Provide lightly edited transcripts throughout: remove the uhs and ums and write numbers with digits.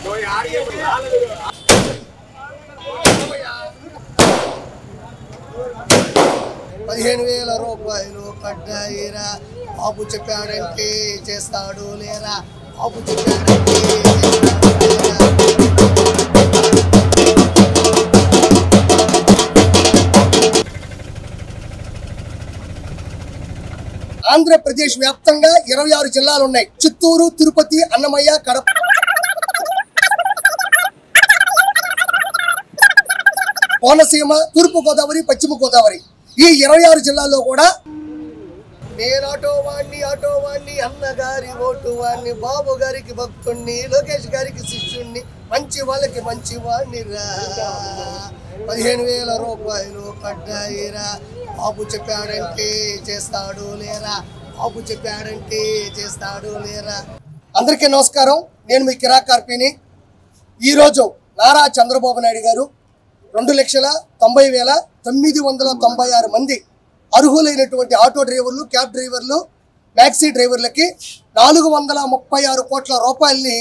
15,000 రూపాయలు పడ్డాయిరా, బాబు చెప్పాడంటే చేస్తాడు లేరా, బాబు చెప్పాడంటే ఆంధ్రప్రదేశ్ వ్యాప్తంగా 26 జిల్లాలు ఉన్నాయి. చిత్తూరు, తిరుపతి, అన్నమయ్య, కడప, కోనసీమ, తూర్పు గోదావరి, పశ్చిమ గోదావరి ఈ 26 జిల్లాల్లో కూడా నేను ఆటో వాణ్ణి అన్నగారి ఓటు వాణ్ణి, బాబు గారికి భక్తుణ్ణి, లోకేష్ గారికి శిష్యుణ్ణి, మంచి వాళ్ళకి మంచి వాణ్ణిరా. 15,000 రూపాయలు పడ్డాయిరా, బాబు చెప్పాడంటే చేస్తాడు లేరా, బాబు చెప్పాడంటే చేస్తాడు లేరా. అందరికీ నమస్కారం. నేను మీ కిరాకార్పిని. ఈరోజు నారా చంద్రబాబు నాయుడు గారు 2,90,996 మంది అర్హులైనటువంటి ఆటో డ్రైవర్లు, క్యాబ్ డ్రైవర్లు, మ్యాక్సీ డ్రైవర్లకి 436 కోట్ల రూపాయలని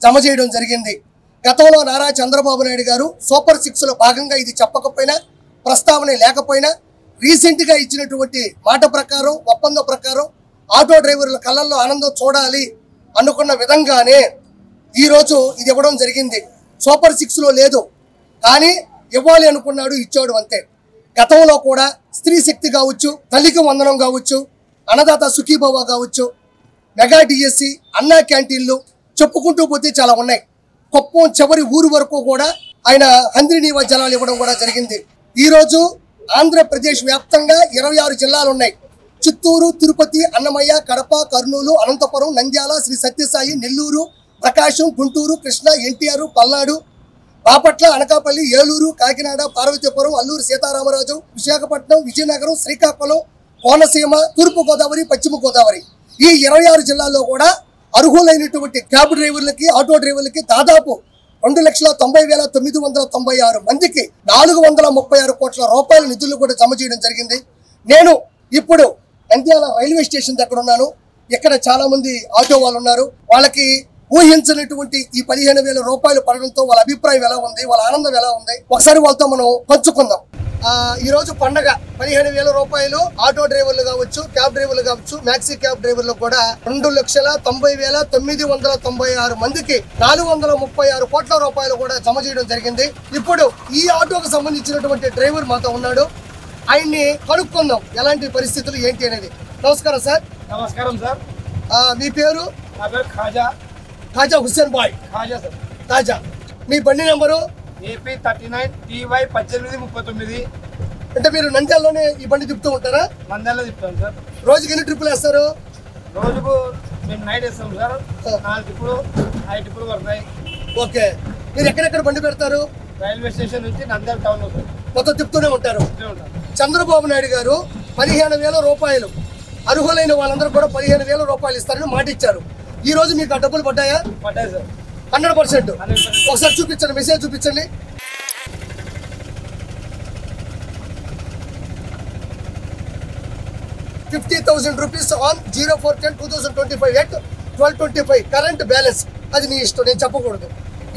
జమ చేయడం జరిగింది. గతంలో నారా చంద్రబాబు నాయుడు గారు సూపర్ 6లో భాగంగా ఇది చెప్పకపోయినా, ప్రస్తావన లేకపోయినా, రీసెంట్గా ఇచ్చినటువంటి మాట ప్రకారం, ఒప్పందం ప్రకారం ఆటో డ్రైవర్ల కళ్ళల్లో ఆనందం చూడాలి అనుకున్న విధంగానే ఈరోజు ఇది ఇవ్వడం జరిగింది. సూపర్ 6లో లేదు కానీ ఇవ్వాలి అనుకున్నాడు, ఇచ్చాడు అంతే. గతంలో కూడా స్త్రీ శక్తి కావచ్చు, తల్లికి వందనం కావచ్చు, అన్నదాత సుఖీభవ కావచ్చు, మెగా డిఎస్సి, అన్నా క్యాంటీన్లు చెప్పుకుంటూ పోతే చాలా ఉన్నాయి. కుప్పం చివరి ఊరు వరకు కూడా ఆయన హంద్రినీవ జలాలు ఇవ్వడం కూడా జరిగింది. ఈరోజు ఆంధ్రప్రదేశ్ వ్యాప్తంగా 26 జిల్లాలు ఉన్నాయి. చిత్తూరు, తిరుపతి, అన్నమయ్య, కడప, కర్నూలు, అనంతపురం, నంద్యాల, శ్రీ సత్యసాయి, నెల్లూరు, ప్రకాశం, గుంటూరు, కృష్ణా, ఎన్టీఆర్, పల్నాడు, బాపట్ల, అనకాపల్లి, ఏలూరు, కాకినాడ, పార్వతీపురం, అల్లూరు సీతారామరాజు, విశాఖపట్నం, విజయనగరం, శ్రీకాకుళం, కోనసీమ, తూర్పు గోదావరి, పశ్చిమ గోదావరి ఈ 26 జిల్లాల్లో కూడా అర్హులైనటువంటి క్యాబ్ డ్రైవర్లకి, ఆటో డ్రైవర్లకి దాదాపు 2,90,996 మందికి 436 కోట్ల రూపాయల నిధులు కూడా జమ చేయడం జరిగింది. నేను ఇప్పుడు నంద్యాల రైల్వే స్టేషన్ దగ్గర ఉన్నాను. ఇక్కడ చాలా మంది ఆటో వాళ్ళు ఉన్నారు. వాళ్ళకి ఊహించినటువంటి ఈ 15,000 రూపాయలు పడడంతో వాళ్ళ అభిప్రాయం ఎలా ఉంది, వాళ్ళ ఆనందం ఎలా ఉంది, ఒకసారి వాళ్ళతో మనం పంచుకుందాం. ఈ రోజు పండగ 15,000 రూపాయలు ఆటో డ్రైవర్లు కావచ్చు, క్యాబ్ డ్రైవర్లు కావచ్చు, మ్యాక్సీ క్యాబ్ డ్రైవర్లు కూడా 2,90,996 మందికి 436 కోట్ల రూపాయలు కూడా జమ చేయడం జరిగింది. ఇప్పుడు ఈ ఆటోకు సంబంధించినటువంటి డ్రైవర్ మాతో ఉన్నాడు. ఆయన్ని కనుక్కుందాం ఎలాంటి పరిస్థితులు ఏంటి అనేది. నమస్కారం సార్. నమస్కారం సార్. మీ పేరు? నా పేరు ఖాజా హుస్సేన్ బాయ్. ఖాజా సార్. ఖాజా. మీ బండి నెంబరు? AP 39 TY 1839. అంటే మీరు నంద్యాలలోనే ఈ బండి తిప్పుతూ ఉంటారా? నంద్యాలలో తిప్పుతాం సార్. రోజుకి ఎన్ని ట్రిప్పులు వేస్తారు? రోజుకు మేము నైట్ వేస్తాం సార్. 4 ట్రిప్పులు 5 ట్రిప్పులు పడతాయి. ఓకే. మీరు ఎక్కడెక్కడ బండి పెడతారు? రైల్వే స్టేషన్ నుంచి నంద్యాల టౌన్లో సార్ మొత్తం తిప్పుతూనే ఉంటారు. చంద్రబాబు నాయుడు గారు 15,000 రూపాయలు అర్హులైన వాళ్ళందరూ కూడా 15,000 రూపాయలు ఇస్తారని మాట ఇచ్చారు. ఈ రోజు మీకు ఆ డబ్బులు పడ్డాయా? పడ్డాయి సార్. 100%. ఒకసారి చూపించండి, మెసేజ్ చూపించండి. ₹50,000 ఆన్ 04/10/2025 at 12:25 కరెంట్ బ్యాలెన్స్. అది నీ ఇష్టం, నేను చెప్పకూడదు.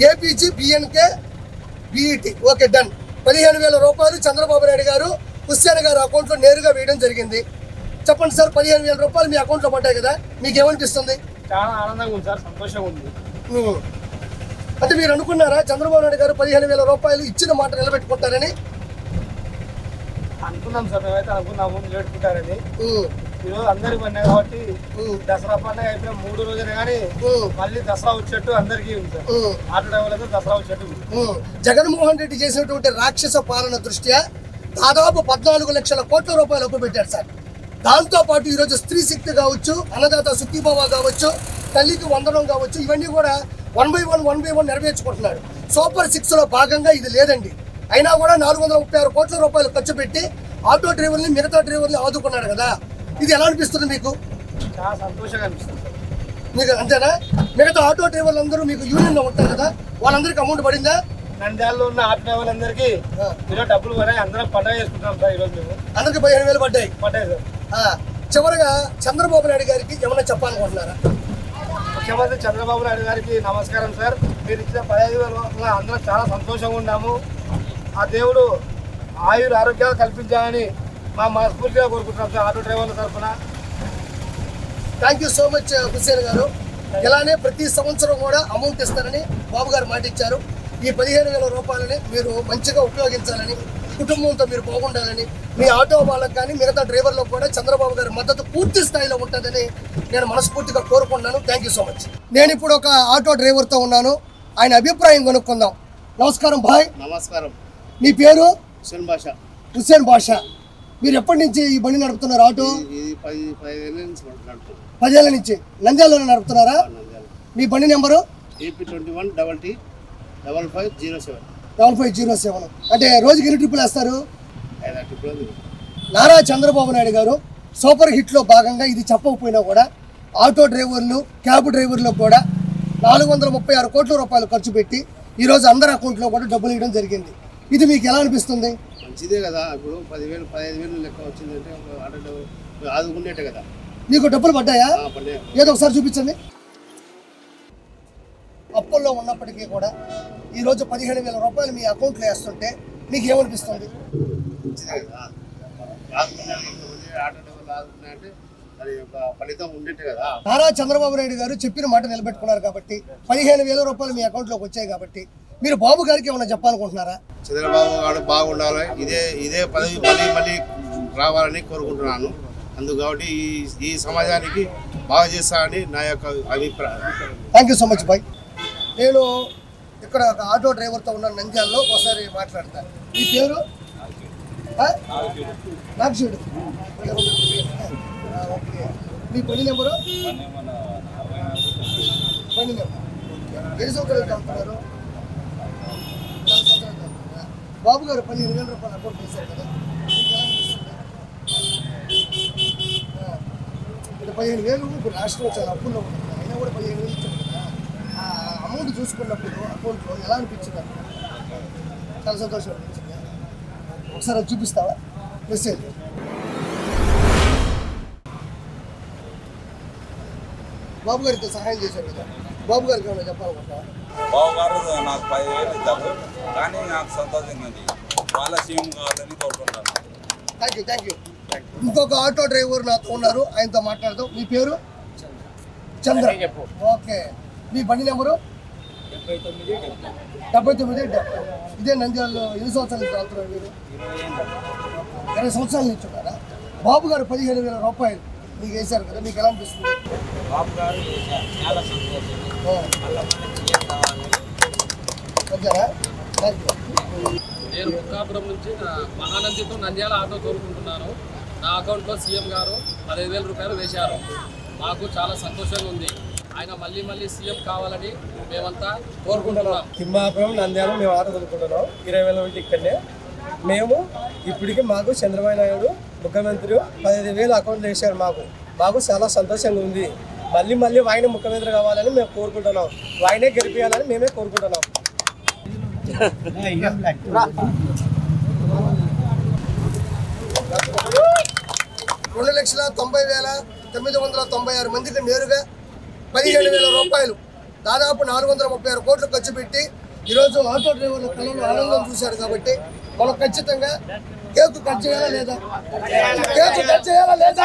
APG BNK BET. Okay, done. 15,000 రూపాయలు చంద్రబాబు నాయుడు గారు హుస్సేన్ గారి అకౌంట్లో నేరుగా వేయడం జరిగింది. చెప్పండి సార్, 15,000 రూపాయలు మీ అకౌంట్లో పడ్డాయి కదా, మీకు ఏమనిపిస్తుంది? చాలా ఆనందంగా ఉంది సార్, సంతోషంగా ఉంది. అంటే మీరు అనుకున్నారా చంద్రబాబు నాయుడు గారు 15,000 రూపాయలు ఇచ్చిన మాట నిలబెట్టుకుంటారని? అనుకున్నాం సార్, మేమైతే అనుకున్నాము నిలబెట్టుకుంటారని. ఈరోజు అందరికి పండుగ కాబట్టి దసరా పండుగ అయిపోయిన 3 రోజులే కానీ మళ్ళీ దసరా వచ్చేట్టు అందరికీ ఉంది సార్. ఆటో డ్రైవర్లతో దసరా వచ్చేట్టు. జగన్మోహన్ రెడ్డి చేసినటువంటి రాక్షస పాలన దృష్ట్యా దాదాపు 14 లక్షల కోట్ల రూపాయలు అప్పు పెట్టారు సార్. దాంతో పాటు ఈరోజు స్త్రీ శక్తి కావచ్చు, అన్నదాత సుఖీభవ కావచ్చు, తల్లికి వందనం కావచ్చు, ఇవన్నీ కూడా 1 by 1 నెరవేర్చుకుంటున్నాడు. సూపర్ 6లో భాగంగా ఇది లేదండి. అయినా కూడా 436 కోట్ల రూపాయలు ఖర్చు పెట్టి ఆటో డ్రైవర్ని, మిగతా డ్రైవర్ని ఆదుకున్నాడు కదా. ఇది ఎలా అనిపిస్తుంది మీకు? చాలా సంతోషంగా అనిపిస్తుంది మీకు. అంతేనా? మిగతా ఆటో డ్రైవర్లు అందరూ మీకు యూనియన్లో ఉంటారు కదా, వాళ్ళందరికీ అమౌంట్ పడిందా? నంద్యాలలో ఉన్న ఆటో డ్రైవర్లందరికీ ఈరోజు డబ్బులు పడాయి. అందరం పండుగ చేసుకుంటాం సార్. ఈరోజు మేము అందరికి 15,000 పడ్డాయి సార్. చివరిగా చంద్రబాబు నాయుడు గారికి ఏమన్నా చెప్పాలనుకుంటున్నారా? ముఖ్యమంత్రి చంద్రబాబు నాయుడు గారికి నమస్కారం సార్. మీరు ఇచ్చిన 15,000 వల్ల అందరం చాలా సంతోషంగా ఉన్నాము. ఆ దేవుడు ఆయుర ఆరోగ్యాలు కల్పించాలని మా మనస్ఫూర్తిగా కోరుకుంటున్నాం సార్ ఆటో డ్రైవర్ల తరఫున. Thank you so much Hussain గారు. ఇలానే ప్రతి సంవత్సరం కూడా అమౌంట్ ఇస్తారని బాబు గారు మాట ఇచ్చారు. ఈ 15,000 రూపాయలని మీరు మంచిగా ఉపయోగించాలని, కుటుంబంతో మీరు బాగుండాలని, మీ ఆటో వాళ్ళకి కానీ మిగతా డ్రైవర్లకు కూడా చంద్రబాబు గారి మద్దతు పూర్తి స్థాయిలో ఉంటుందని నేను మనస్ఫూర్తిగా కోరుకుంటున్నాను. Thank you so much. నేను ఇప్పుడు ఒక ఆటో డ్రైవర్తో ఉన్నాను, ఆయన అభిప్రాయం కనుక్కుందాం. నమస్కారం భాయ్. నమస్కారం. మీ పేరు? హుస్సేన్ బాషా. మీరు ఎప్పటి నుంచి ఈ బండి నడుపుతున్నారు? ఆటో 10 ఏళ్ళ నుంచి నంద్యాలలో నడుపుతున్నారా? మీ బండి నెంబరు? AP21 అంటే రోజుకి ఎన్ని ట్రిప్పులు వేస్తారు? నారా చంద్రబాబు నాయుడు గారు సూపర్ హిట్లో భాగంగా ఇది చెప్పకపోయినా కూడా ఆటో డ్రైవర్లు, క్యాబ్ డ్రైవర్లకు కూడా 436 కోట్ల రూపాయలు ఖర్చు పెట్టి ఈరోజు అందరి అకౌంట్లో కూడా డబ్బులు ఇవ్వడం జరిగింది. ఇది మీకు ఎలా అనిపిస్తుంది? మంచిదే కదా. ఇప్పుడు 10,000 15,000 లెక్క వచ్చిందంటే ఆదుకుండేటే కదా. మీకు డబ్బులు పడ్డాయా? ఏదో ఒకసారి చూపించండి. అప్పుల్లో ఉన్నప్పటికీ కూడా ఈరోజు 15,000 రూపాయలు మీ అకౌంట్లో వేస్తుంటే మీకు ఏమనిపిస్తుంది? నారా చంద్రబాబు నాయుడు గారు చెప్పిన మాట నిలబెట్టుకున్నారు కాబట్టి 15,000 రూపాయలు మీ అకౌంట్లోకి వచ్చాయి కాబట్టి మీరు బాబు గారికి ఏమైనా చెప్పాలనుకుంటున్నారా? చంద్రబాబు గారు బాగుండాలి, ఇదే పదవి మళ్ళీ రావాలని కోరుకుంటున్నాను. అందుకు కాబట్టి ఈ సమాజానికి బాగా చేస్తానని నా యొక్క అభిప్రాయం. Thank you so much bye. నేను ఇక్కడ ఒక ఆటో డ్రైవర్తో ఉన్న నంద్యాలలో ఒకసారి మాట్లాడతాను. మీ పేరు? నాగశివుడు. ఓకే. మీ బండి నెంబరు? బండి నెంబర్. ఎన్ని సంవత్సరాలు చదువుతున్నారు? బాబు గారు 15,000 రూపాయలు అకౌంట్ చేశారు కదా, మీకు ఎలా అనిపిస్తుంది? ఇది 15,000 ఇప్పుడు రాష్ట్రంలో చాలా అప్పుల్లో ఉంటుంది, అయినా కూడా 15,000 ఇచ్చారు కదా. ఆ అమౌంట్ చూసుకున్నప్పుడు అకౌంట్లో ఎలా అనిపించింది? చాలా సంతోషం అనిపించింది. ఒకసారి అది చూపిస్తావా మెసేజ్? బాబు గారితో సహాయం చేశారు కదా, బాబు గారికి ఏమైనా చెప్పాలనుకుంటావా? బాబు గారు నాకు 10,000 ఇచ్చారు, కానీ నాకు సంతోషంగా ఉంది. వాళ్ళ సీఎం కావాలని కోరుకుంటాను. Thank you. ఇంకొక ఆటో డ్రైవర్ నాతో ఉన్నారు, ఆయనతో మాట్లాడదాం. మీ పేరు? చంద్ర. ఓకే. మీ బండి నెంబరు? 79. ఇదే నంద్యాలలో ఎన్ని సంవత్సరాల నుంచి వెళ్తున్నారు మీరు? 20 సంవత్సరాల నుంచి ఉన్నారా? బాబు గారు 15,000 రూపాయలు మీకు వేశారు కదా, మీకు ఎలా అనిపిస్తుంది? బాబు గారు చాలా సంతోషం. నేను బుక్కాపురం నుంచి మహానందితో నంద్యాల ఆటో తోలుకుంటున్నాను. నా అకౌంట్లో సీఎం గారు 15,000 రూపాయలు వేశారు. మాకు చాలా సంతోషంగా ఉంది. ఆయన మళ్ళీ సీఎం కావాలని మేమంతా కోరుకుంటున్నాం. తిమ్మాపురం నంద్యాల మేము ఆటో తోలుకుంటున్నాం. 20,000 నుంచి ఇక్కడనే మేము. ఇప్పటికీ మాకు చంద్రబాబు నాయుడు ముఖ్యమంత్రి 15,000 అకౌంట్లో వేశారు. మాకు చాలా సంతోషంగా ఉంది. మళ్ళీ ఆయన ముఖ్యమంత్రి కావాలని మేము కోరుకుంటున్నాం. ఆయనే గెలిపించాలని మేమే కోరుకుంటున్నాం. 2,90,996 మందికి నేరుగా 15,000 రూపాయలు, దాదాపు 436 కోట్లు ఖర్చు పెట్టి ఈరోజు ఆటో డ్రైవర్ల కళ్ళలో ఆనందం చూశారు. కాబట్టి మనం ఖచ్చితంగా కేక్ కట్ చేయాలా లేదా? కేక్ కట్ చేయాలా లేదా?